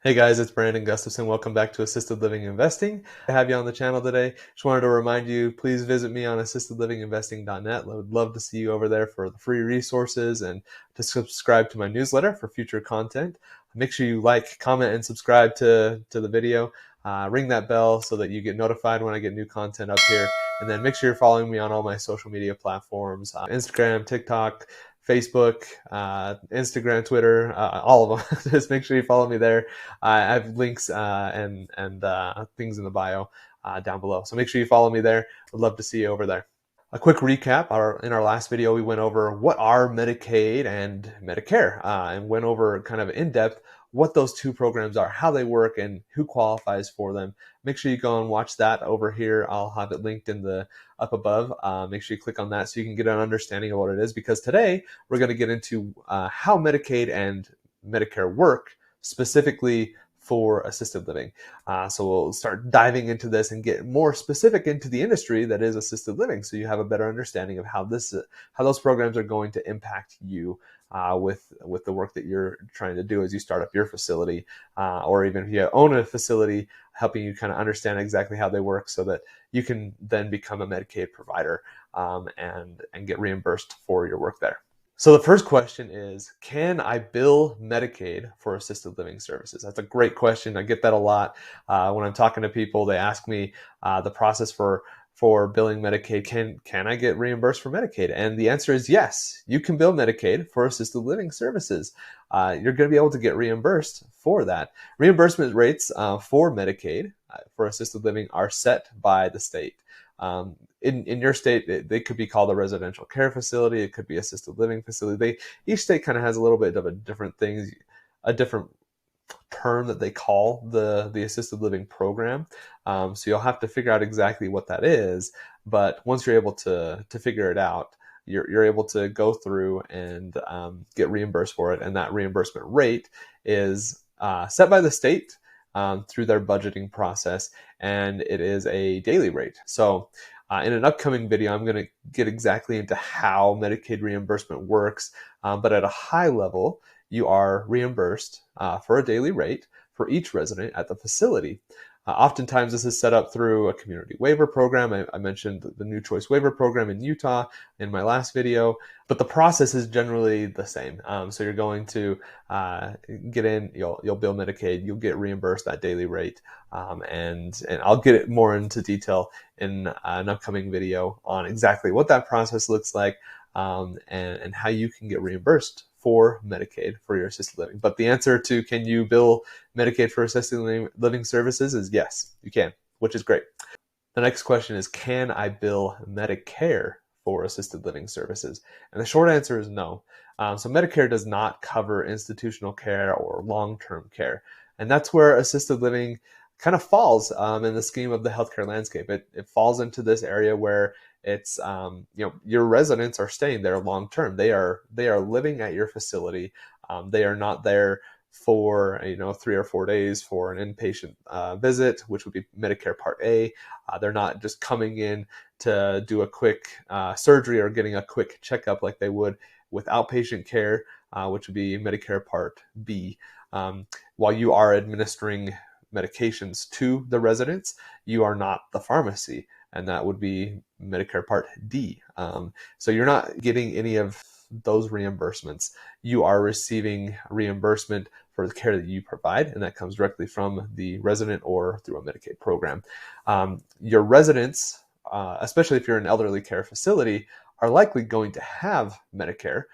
Hey guys, it's Brandon Gustafson. Welcome back to Assisted Living Investing. I have you on the channel today. Just wanted to remind you, please visit me on assistedlivinginvesting.net. I would love to see you over there for the free resources and to subscribe to my newsletter for future content. Make sure you like, comment, and subscribe to the video. Ring that bell so that you get notified when I get new content up here. And then make sure you're following me on all my social media platforms, Instagram, TikTok, Facebook, Instagram, Twitter, all of them. Just make sure you follow me there. I have links and things in the bio down below. So make sure you follow me there. I'd love to see you over there. A quick recap, in our last video, we went over what are Medicaid and Medicare and went over kind of in depth what those two programs are, how they work, and who qualifies for them. Make sure you go and watch that over here. I'll have it linked in the up above. Make sure you click on that so you can get an understanding of what it is, because today we're going to get into how Medicaid and Medicare work specifically for assisted living. So we'll start diving into this and get more specific into the industry that is assisted living, so you have a better understanding of how those programs are going to impact you with the work that you're trying to do as you start up your facility, or even if you own a facility, helping you kind of understand exactly how they work so that you can then become a Medicaid provider and get reimbursed for your work there. So the first question is, can I bill Medicaid for assisted living services? That's a great question. I get that a lot when I'm talking to people. They ask me the process for billing Medicaid. Can I get reimbursed for Medicaid? And the answer is yes. You can bill Medicaid for assisted living services. You're going to be able to get reimbursed for that. Reimbursement rates for Medicaid for assisted living are set by the state. In your state, they could be called a residential care facility. It could be assisted living facility. Each state kind of has a little bit of a different term that they call the assisted living program. So you'll have to figure out exactly what that is. But once you're able to figure it out, you're able to go through and get reimbursed for it. And that reimbursement rate is set by the state through their budgeting process, and it is a daily rate. So in an upcoming video, I'm going to get exactly into how Medicaid reimbursement works, but at a high level, you are reimbursed for a daily rate for each resident at the facility. Oftentimes, this is set up through a community waiver program. I mentioned the New Choice Waiver Program in Utah in my last video, but the process is generally the same. So you're going to get in, you'll bill Medicaid, you'll get reimbursed that daily rate, and I'll get it more into detail in an upcoming video on exactly what that process looks like and how you can get reimbursed for Medicaid for your assisted living. But the answer to can you bill Medicaid for assisted living services is yes, you can, which is great. The next question is, can I bill Medicare for assisted living services? And the short answer is no. So Medicare does not cover institutional care or long-term care. And that's where assisted living kind of falls in the scheme of the healthcare landscape. It falls into this area where it's your residents are staying there long term. They are living at your facility. They are not there for 3 or 4 days for an inpatient visit, which would be Medicare Part A. They're not just coming in to do a quick surgery or getting a quick checkup like they would with outpatient care, which would be Medicare Part B. While you are administering medications to the residents, you are not the pharmacy, and that would be Medicare Part D. So you're not getting any of those reimbursements. You are receiving reimbursement for the care that you provide, and that comes directly from the resident or through a Medicaid program. Your residents, especially if you're an elderly care facility, are likely going to have Medicare.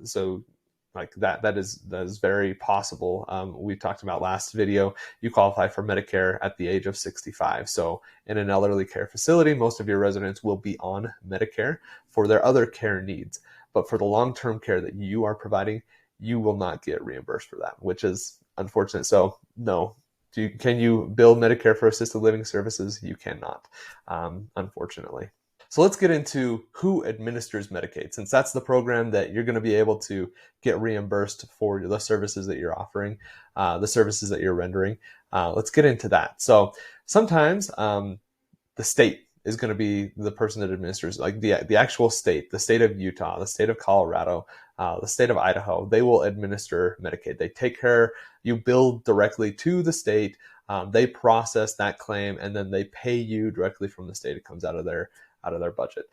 So like that is very possible. We talked about last video, you qualify for Medicare at the age of 65. So in an elderly care facility, most of your residents will be on Medicare for their other care needs. But for the long-term care that you are providing, you will not get reimbursed for that, which is unfortunate. So no. Can you bill Medicare for assisted living services? You cannot, unfortunately. So let's get into who administers Medicaid, since that's the program that you're going to be able to get reimbursed for the services that you're offering, the services that you're rendering. Let's get into that. So sometimes the state is going to be the person that administers, like the actual state, the state of Utah, the state of Colorado, the state of Idaho. They will administer Medicaid. They take care. You bill directly to the state. They process that claim, and then they pay you directly from the state. It comes out of their budget.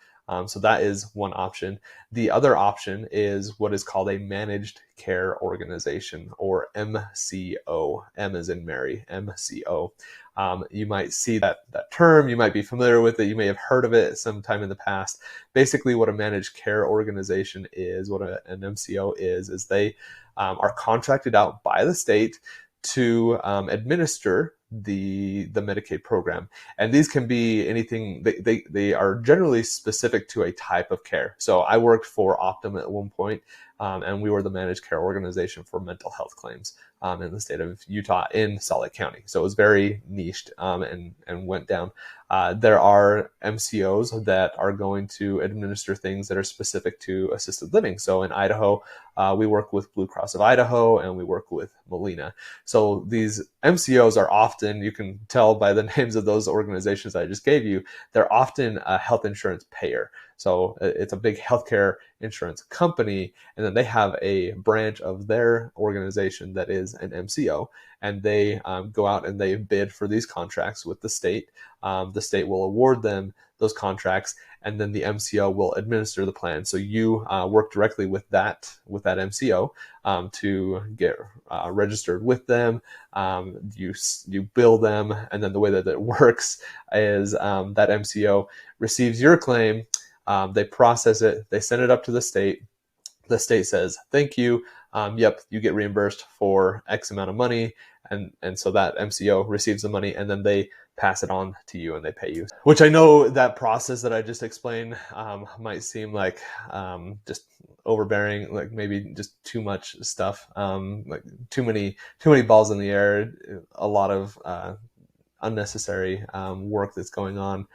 So that is one option. The other option is what is called a managed care organization, or MCO. M as in Mary, MCO. You might see that term. You might be familiar with it. You may have heard of it sometime in the past. Basically, what a managed care organization is, what an MCO is they are contracted out by the state to administer the Medicaid program. And these can be anything. They are generally specific to a type of care. So I worked for Optum at one point, and we were the managed care organization for mental health claims in the state of Utah in Salt Lake County. So it was very niched and went down. There are MCOs that are going to administer things that are specific to assisted living. So in Idaho, we work with Blue Cross of Idaho, and we work with Molina. So these MCOs are often, you can tell by the names of those organizations I just gave you, they're often a health insurance payer. So it's a big healthcare insurance company, and then they have a branch of their organization that is an MCO, and they go out and they bid for these contracts with the state. The state will award them those contracts, and then the MCO will administer the plan. So you work directly with that MCO to get registered with them. You bill them, and then the way that it works is that MCO receives your claim. They process it. They send it up to the state. The state says, thank you. Yep, you get reimbursed for X amount of money. And so that MCO receives the money, and then they pass it on to you and they pay you. Which I know that process that I just explained might seem like just overbearing, like maybe just too much stuff, like too many balls in the air, a lot of unnecessary work that's going on.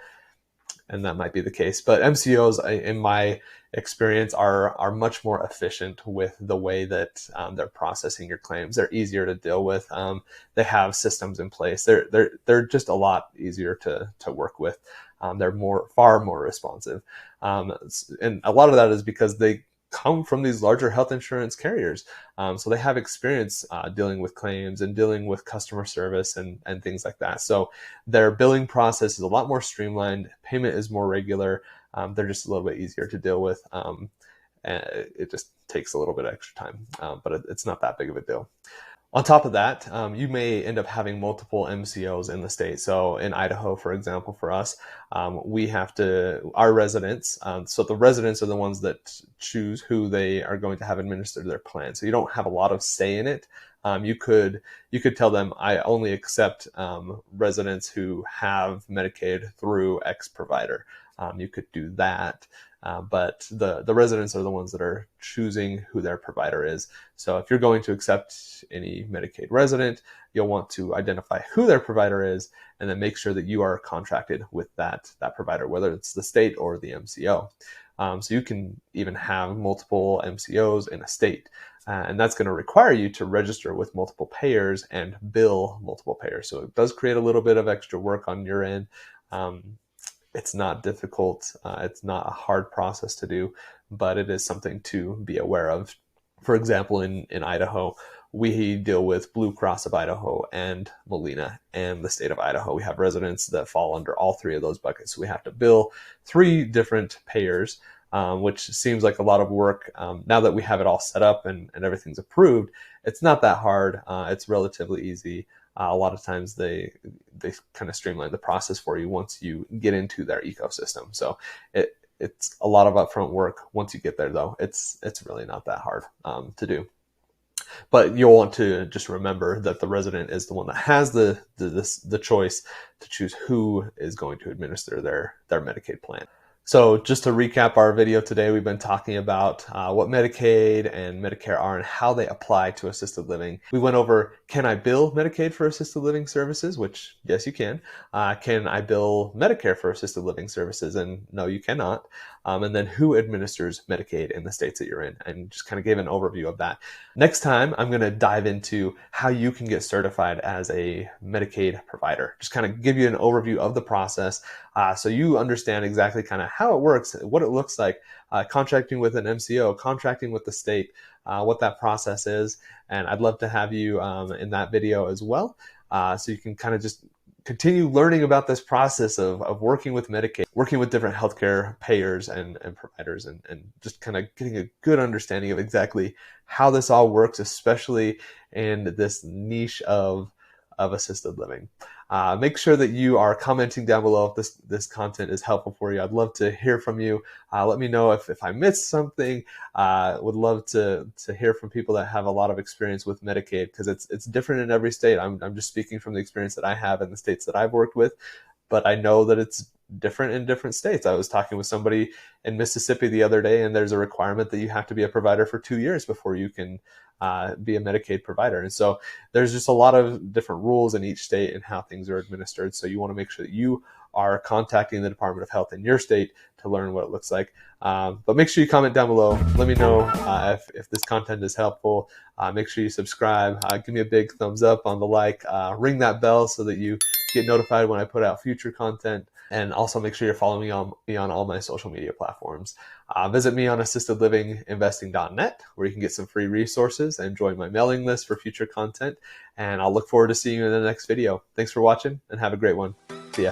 And that might be the case. But MCOs, in my experience, are much more efficient with the way that they're processing your claims. They're easier to deal with. They have systems in place. They're just a lot easier to work with. They're far more responsive. And a lot of that is because they come from these larger health insurance carriers. So they have experience dealing with claims and dealing with customer service and things like that. So their billing process is a lot more streamlined. Payment is more regular. They're just a little bit easier to deal with. And it just takes a little bit extra time, but it's not that big of a deal. On top of that, you may end up having multiple MCOs in the state. So in Idaho, for example, for us, we have our residents, so the residents are the ones that choose who they are going to have administer their plan. So you don't have a lot of say in it. You could tell them, I only accept residents who have Medicaid through X provider. You could do that. But the residents are the ones that are choosing who their provider is. So if you're going to accept any Medicaid resident, you'll want to identify who their provider is, and then make sure that you are contracted with that provider, whether it's the state or the MCO. So you can even have multiple MCOs in a state. And that's going to require you to register with multiple payers and bill multiple payers. So it does create a little bit of extra work on your end. It's not difficult. It's not a hard process to do, but it is something to be aware of. For example, in Idaho, we deal with Blue Cross of Idaho and Molina and the state of Idaho. We have residents that fall under all three of those buckets. So we have to bill 3 different payers, which seems like a lot of work. Now that we have it all set up and everything's approved, it's not that hard. It's relatively easy. A lot of times they kind of streamline the process for you once you get into their ecosystem. So it's a lot of upfront work. Once you get there, though, it's really not that hard to do. But you'll want to just remember that the resident is the one that has the choice to choose who is going to administer their Medicaid plan. So just to recap our video today, we've been talking about what Medicaid and Medicare are and how they apply to assisted living. We went over, can I bill Medicaid for assisted living services? Which, yes, you can. Can I bill Medicare for assisted living services? And no, you cannot. and then who administers Medicaid in the states that you're in, and just kind of gave an overview of that. Next time, I'm going to dive into how you can get certified as a Medicaid provider. Just kind of give you an overview of the process so you understand exactly kind of how it works, what it looks like, contracting with an MCO, contracting with the state, what that process is. And I'd love to have you in that video as well, so you can kind of just continue learning about this process of working with Medicaid, working with different healthcare payers and providers, and just kind of getting a good understanding of exactly how this all works, especially in this niche of assisted living. Make sure that you are commenting down below if this content is helpful for you. I'd love to hear from you. Let me know if I missed something. Would love to hear from people that have a lot of experience with Medicaid, because it's different in every state. I'm just speaking from the experience that I have in the states that I've worked with, but I know that it's different in different states. I was talking with somebody in Mississippi the other day, and there's a requirement that you have to be a provider for 2 years before you can be a Medicaid provider. And so there's just a lot of different rules in each state and how things are administered. So you want to make sure that you are contacting the Department of Health in your state to learn what it looks like. But make sure you comment down below. Let me know if this content is helpful. Make sure you subscribe. Give me a big thumbs up on the like. Ring that bell so that you get notified when I put out future content. And also make sure you're following me on all my social media platforms. Visit me on assistedlivinginvesting.net, where you can get some free resources and join my mailing list for future content. And I'll look forward to seeing you in the next video. Thanks for watching, and have a great one. See ya.